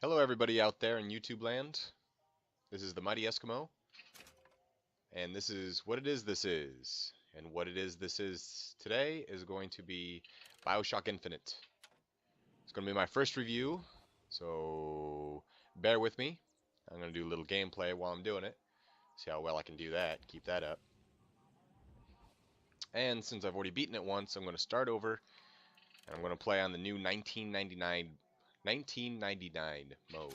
Hello everybody out there in YouTube land. This is the Mighty Eskimo, and this is What It Is This Is. And What It Is This Is today is going to be Bioshock Infinite. It's going to be my first review, so bear with me. I'm going to do a little gameplay while I'm doing it. See how well I can do that, keep that up. And since I've already beaten it once, I'm going to start over, and I'm going to play on the new 1999 mode.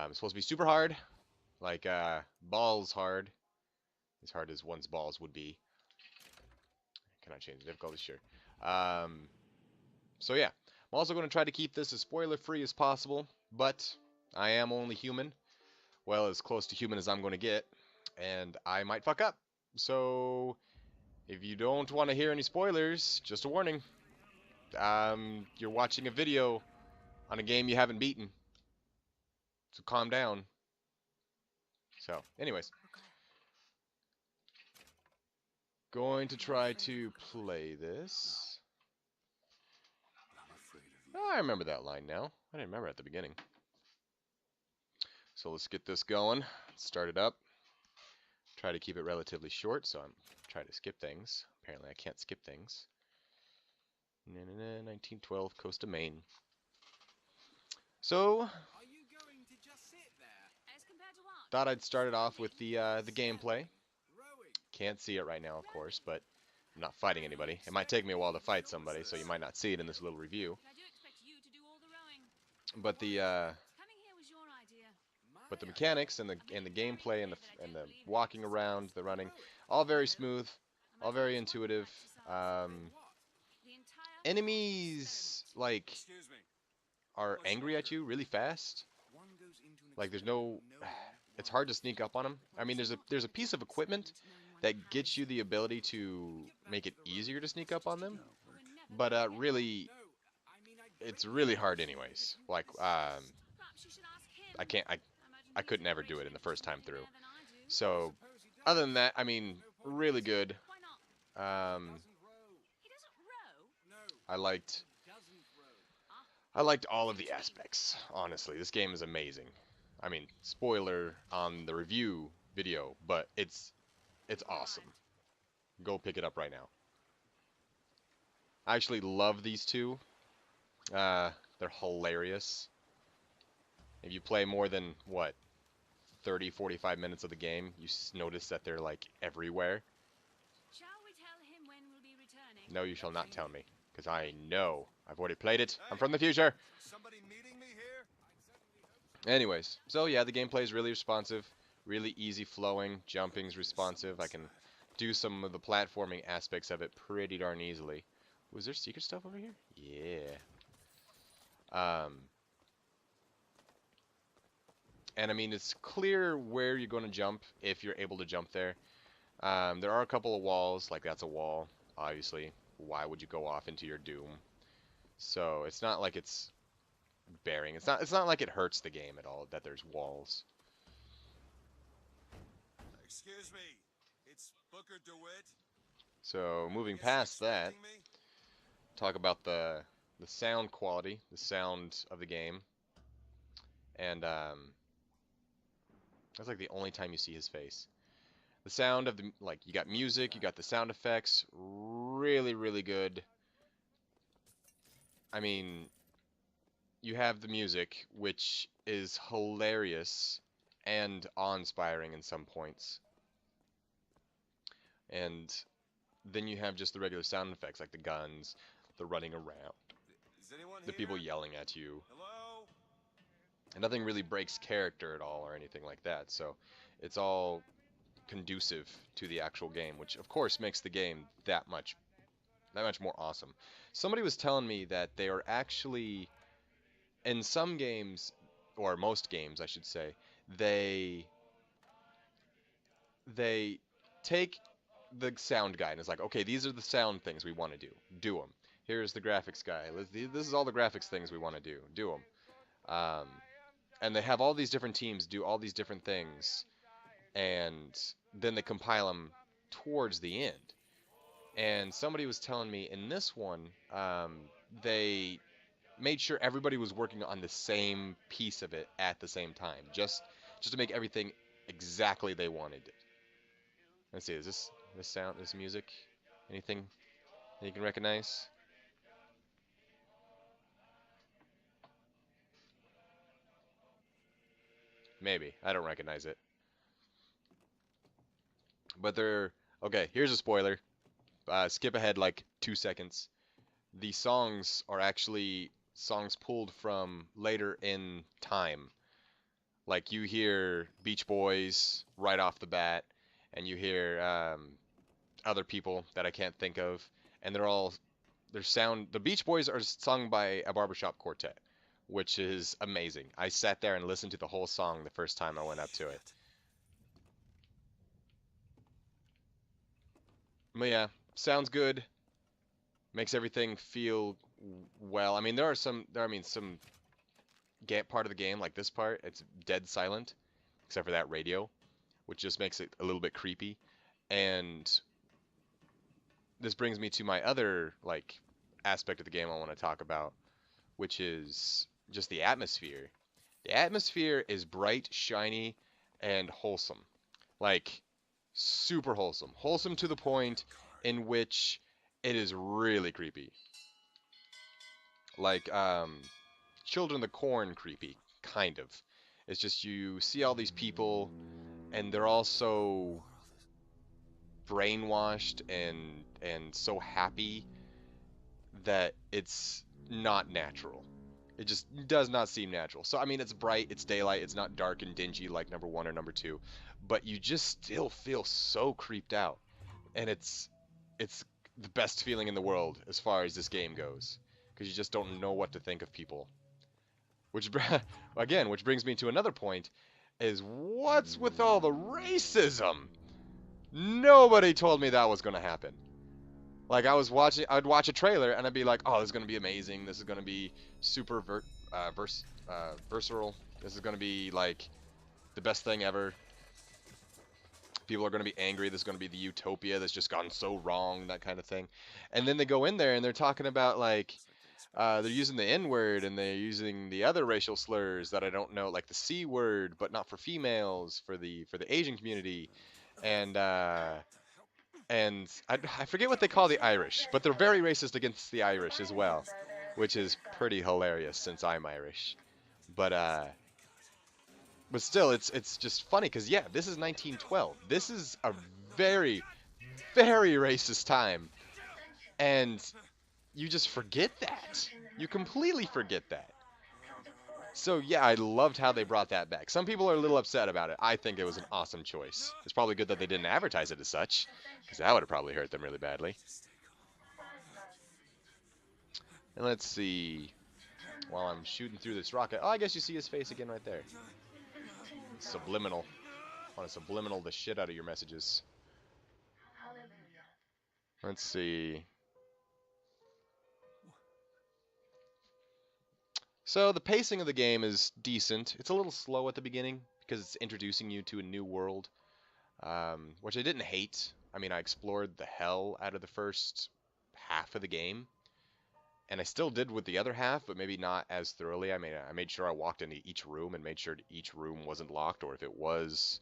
It's supposed to be super hard, like balls hard. As hard as one's balls would be. Can I change the difficulty? Sure. Um, so yeah, I'm also going to try to keep this as spoiler-free as possible, but I am only human. Well, as close to human as I'm going to get, and I might fuck up. So if you don't want to hear any spoilers, just a warning. You're watching a video on a game you haven't beaten, so calm down. So, anyways, going to try to play this. Oh, I remember that line now. I didn't remember at the beginning. So let's get this going. Start it up. Try to keep it relatively short, so I'm trying to skip things. Apparently I can't skip things. 1912, coast of Maine. So, thought I'd start it off with the gameplay. Can't see it right now, of course, but I'm not fighting anybody. It might take me a while to fight somebody, so you might not see it in this little review. But the mechanics and the gameplay and the walking around, the running, all very smooth, all very intuitive. Enemies like are angry at you really fast. Like there's no, it's hard to sneak up on them. I mean, there's a piece of equipment that gets you the ability to make it easier to sneak up on them, but really, it's really hard anyways. Like I could never do it in the first time through. So, other than that, I mean, really good. I liked all of the aspects. Honestly, this game is amazing. I mean, spoiler on the review video, but it's awesome. Go pick it up right now. I actually love these two. They're hilarious. If you play more than what 30, 45 minutes of the game, you notice that they're like everywhere. No, you shall not tell me, because I know. I've already played it. I'm from the future. Anyways, so yeah, the gameplay is really responsive, really easy flowing, jumping's responsive. I can do some of the platforming aspects of it pretty darn easily. Was there secret stuff over here? Yeah. And I mean, it's clear where you're going to jump if you're able to jump there. There are a couple of walls, like that's a wall, obviously. Why would you go off into your doom? So it's not like it's bearing. It's not like it hurts the game at all that there's walls. Excuse me, it's Booker DeWitt. So moving past that, talk about the sound quality, the sound of the game, and that's like the only time you see his face. The sound of the, like, you got music, you got the sound effects, really, really good. I mean, you have the music, which is hilarious and awe-inspiring in some points. And then you have just the regular sound effects, like the guns, the running around, the people yelling at you. Hello? And nothing really breaks character at all or anything like that. So it's all conducive to the actual game, which of course makes the game that much more awesome. Somebody was telling me that they are actually, in some games, or most games I should say, they take the sound guide and it's like, okay, these are the sound things we want to do. Do them. Here's the graphics guy. This is all the graphics things we want to do. Do them. And they have all these different teams do all these different things, and then they compile them towards the end. And somebody was telling me in this one, they made sure everybody was working on the same piece of it at the same time, just to make everything exactly they wanted it. Let's see, is this sound, this music, anything that you can recognize? Maybe. I don't recognize it. But they're okay. Here's a spoiler. Skip ahead like 2 seconds. The songs are actually songs pulled from later in time. Like you hear Beach Boys right off the bat, and you hear other people that I can't think of, and they're all their sound. The Beach Boys are sung by a barbershop quartet, which is amazing. I sat there and listened to the whole song the first time I went up to it. Shit. But yeah, sounds good. Makes everything feel well. I mean, some part of the game, like this part, it's dead silent, except for that radio, which just makes it a little bit creepy. And this brings me to my other like aspect of the game I want to talk about, which is just the atmosphere. The atmosphere is bright, shiny, and wholesome. Like super wholesome. Wholesome to the point in which it is really creepy. Like Children of the Corn creepy, kind of. It's just you see all these people and they're all so brainwashed and so happy that it's not natural. It just does not seem natural. So I mean, it's bright, it's daylight, it's not dark and dingy like number 1 or number 2, but you just still feel so creeped out. And it's the best feeling in the world as far as this game goes, because you just don't know what to think of people. Which again, which brings me to another point, is what's with all the racism? Nobody told me that was going to happen. Like I'd watch a trailer and I'd be like, "Oh, this is going to be amazing. This is going to be super versatile. This is going to be like the best thing ever. People are going to be angry. This is going to be the utopia that's just gone so wrong, that kind of thing." And then they go in there and they're talking about like they're using the N word and they're using the other racial slurs that I don't know, like the C word, but not for females, for the Asian community, and I forget what they call the Irish, but they're very racist against the Irish as well, which is pretty hilarious since I'm Irish. But uh, but still, it's just funny because yeah, this is 1912. This is a very very racist time, and you just forget that. You completely forget that. So yeah, I loved how they brought that back. Some people are a little upset about it. I think it was an awesome choice. It's probably good that they didn't advertise it as such, because that would have probably hurt them really badly. And let's see. While I'm shooting through this rocket, oh, I guess you see his face again right there. Subliminal. I want to subliminal the shit out of your messages. Let's see. So the pacing of the game is decent. It's a little slow at the beginning because it's introducing you to a new world, which I didn't hate. I mean, I explored the hell out of the first half of the game, and I still did with the other half, but maybe not as thoroughly. I mean, I made sure I walked into each room and made sure each room wasn't locked, or if it was,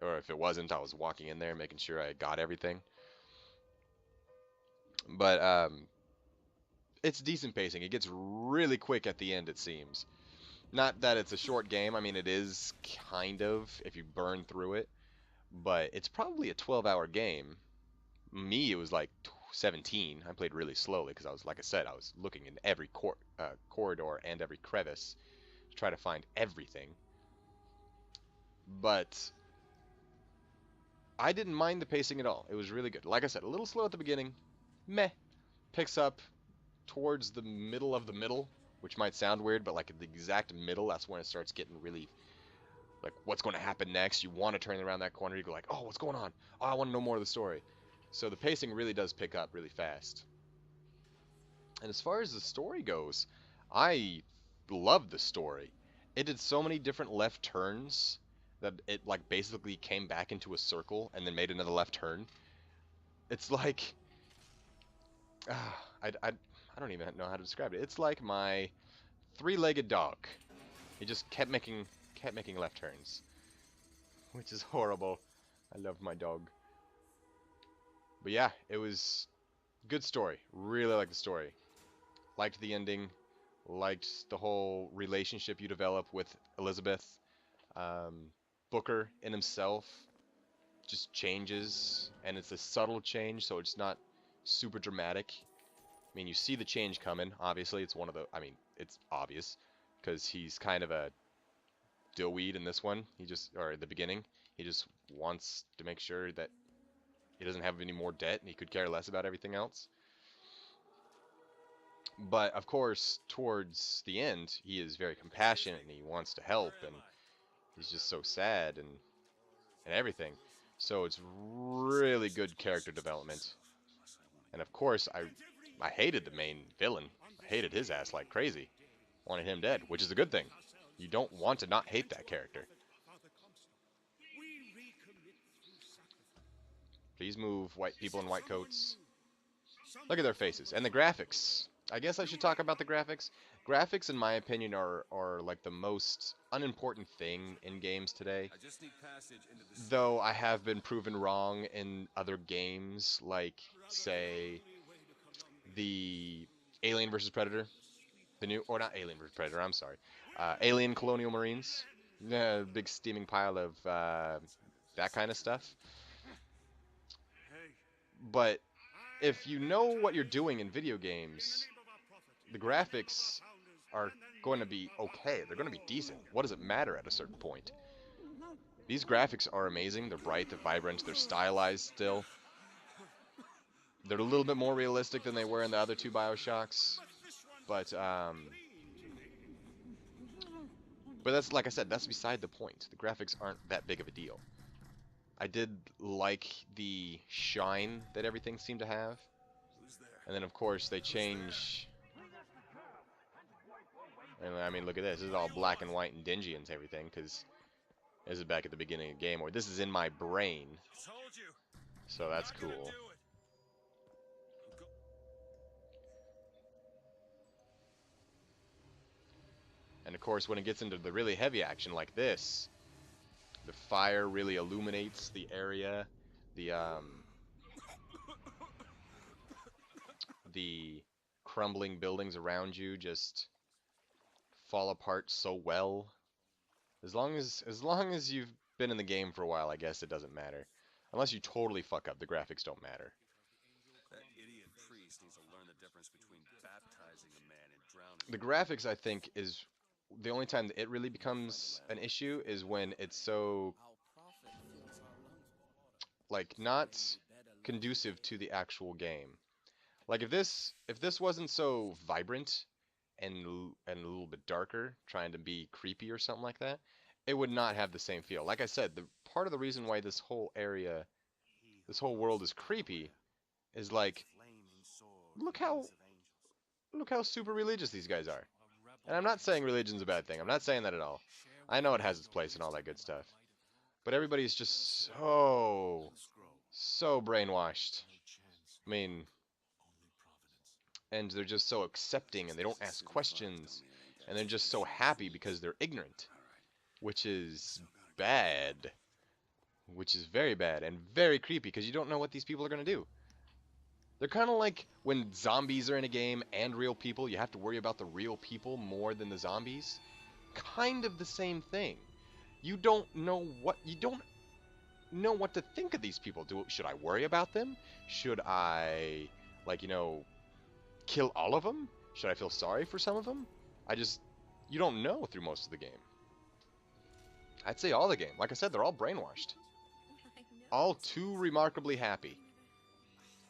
or if it wasn't, I was walking in there making sure I got everything. But it's decent pacing. It gets really quick at the end, it seems. Not that it's a short game. I mean, it is kind of if you burn through it, but it's probably a 12-hour game. Me, it was like 17. I played really slowly because I was, like I said, I was looking in every corridor and every crevice to try to find everything. But I didn't mind the pacing at all. It was really good. Like I said, a little slow at the beginning. Meh. Picks up towards the middle of the middle, which might sound weird, but like at the exact middle, that's when it starts getting really like what's going to happen next. You want to turn around that corner, you go like, oh, what's going on? Oh, I want to know more of the story. So the pacing really does pick up really fast. And as far as the story goes, I love the story. It did so many different left turns that it like basically came back into a circle and then made another left turn. It's like I I don't even know how to describe it. It's like my three-legged dog. He just kept making left turns, which is horrible. I love my dog. But yeah, it was good story. Really liked the story. Liked the ending. Liked the whole relationship you develop with Elizabeth. Um, Booker in himself just changes, and it's a subtle change, so it's not super dramatic. I mean, you see the change coming. Obviously, it's one of the. I mean, it's obvious because he's kind of a dillweed in this one. Or at the beginning, he just wants to make sure that he doesn't have any more debt, and he could care less about everything else. But of course, towards the end, he is very compassionate and he wants to help, and he's just so sad and everything. So it's really good character development. And of course, I hated the main villain. I hated his ass like crazy. Wanted him dead, which is a good thing. You don't want to not hate that character. Please move, white people in white coats. Look at their faces. And the graphics. I guess I should talk about the graphics. Graphics, in my opinion, are like the most unimportant thing in games today. I just need passage into the Though I have been proven wrong in other games, like, say, the Alien vs. Predator. The new, or not Alien vs. Predator, I'm sorry. Alien Colonial Marines. Yeah, big steaming pile of that kind of stuff. But if you know what you're doing in video games, the graphics are going to be okay. They're going to be decent. What does it matter at a certain point? These graphics are amazing. They're bright, they're vibrant, they're stylized still. They're a little bit more realistic than they were in the other two Bioshocks. But that's, like I said, that's beside the point. The graphics aren't that big of a deal. I did like the shine that everything seemed to have. And then, of course, they change. And I mean, look at this. This is all black and white and dingy and everything, because this is back at the beginning of the game, or this is in my brain. So that's cool. And of course, when it gets into the really heavy action like this, the fire really illuminates the area. The crumbling buildings around you just fall apart so well. As long as you've been in the game for a while, I guess it doesn't matter. Unless you totally fuck up, the graphics don't matter. That idiot priest needs to learn the difference between baptizing a man and drowning. The graphics, I think, is the only time that it really becomes an issue is when it's so, like, not conducive to the actual game. Like, if this wasn't so vibrant and a little bit darker, trying to be creepy or something like that, it would not have the same feel. Like I said, the part of the reason why this whole area, this whole world is creepy is like, look how super religious these guys are. And I'm not saying religion's a bad thing. I'm not saying that at all. I know it has its place and all that good stuff. But everybody's just so brainwashed. I mean, and they're just so accepting and they don't ask questions. And they're just so happy because they're ignorant. Which is bad. Which is very bad and very creepy because you don't know what these people are going to do. They're kind of like when zombies are in a game and real people, you have to worry about the real people more than the zombies. Kind of the same thing. You don't know what to think of these people. Should I worry about them? Should I, like, kill all of them? Should I feel sorry for some of them? You don't know through most of the game. I'd say all the game. Like I said, they're all brainwashed. All too remarkably happy.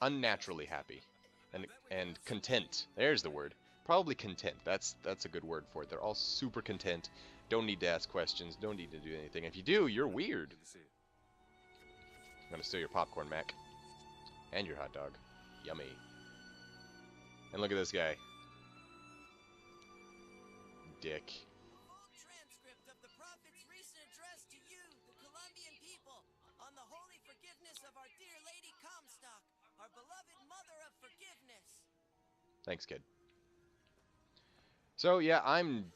Unnaturally happy. And content. There's the word. Probably content. That's a good word for it. They're all super content. Don't need to ask questions. Don't need to do anything. If you do, you're weird. I'm gonna steal your popcorn, Mac. And your hot dog. Yummy. And look at this guy. Dick. Transcript of the prophet's recent address to you, the Colombian people, on the holy forgiveness of our dear Lady Comstock, our beloved mother of forgiveness. Thanks, kid. So yeah, I'm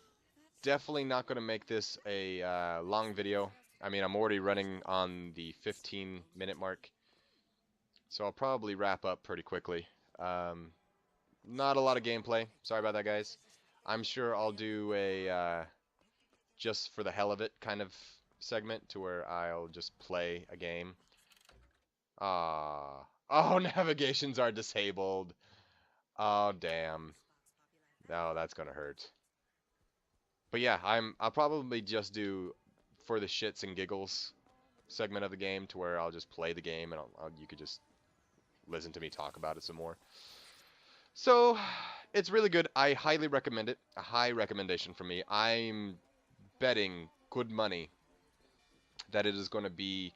definitely not going to make this a long video. I mean, I'm already running on the 15-minute mark, so I'll probably wrap up pretty quickly. Not a lot of gameplay. Sorry about that, guys. I'm sure I'll do a just for the hell of it kind of segment to where I'll just play a game. Ah, oh, navigations are disabled. Oh, damn. Oh, that's gonna hurt. But yeah, I'll probably just do for the shits and giggles segment of the game to where I'll just play the game and you could just listen to me talk about it some more. So, it's really good. I highly recommend it. A high recommendation from me. I'm betting good money that it is going to be,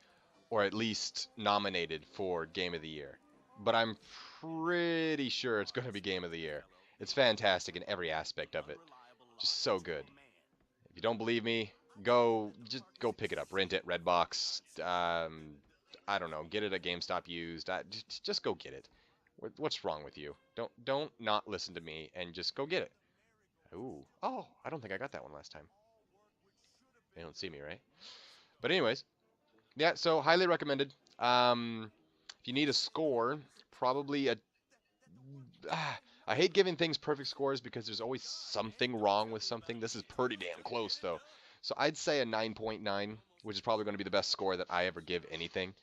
or at least nominated for Game of the Year. But I'm pretty sure it's going to be Game of the Year. It's fantastic in every aspect of it. Just so good. If you don't believe me, just go pick it up. Rent it, Redbox. I don't know. Get it at GameStop used. Just go get it. What's wrong with you? Don't not listen to me and just go get it. Ooh. Oh, I don't think I got that one last time. They don't see me, right? But anyways, yeah. So highly recommended. If you need a score, probably a. I hate giving things perfect scores because there's always something wrong with something. This is pretty damn close though. So I'd say a 9.9, which is probably going to be the best score that I ever give anything.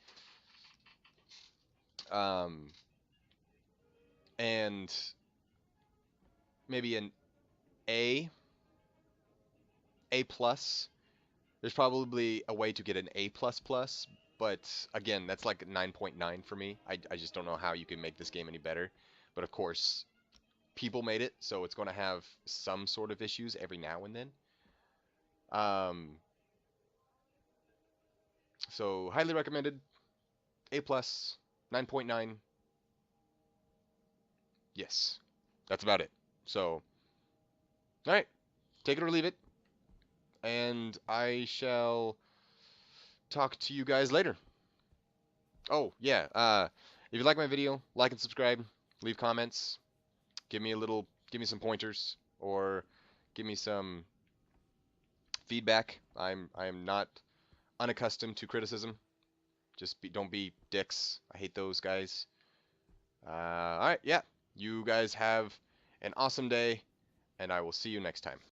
And maybe an A, A plus. There's probably a way to get an A plus plus, but again, that's like 9.9 for me. I just don't know how you can make this game any better. But of course, people made it, so it's going to have some sort of issues every now and then. So highly recommended. A plus, 9.9. Yes, that's about it. So, all right, take it or leave it, and I shall talk to you guys later. Oh yeah, if you like my video, like and subscribe, leave comments, give me some pointers, or give me some feedback. I am not unaccustomed to criticism. Don't be dicks. I hate those guys. All right, yeah. You guys have an awesome day, and I will see you next time.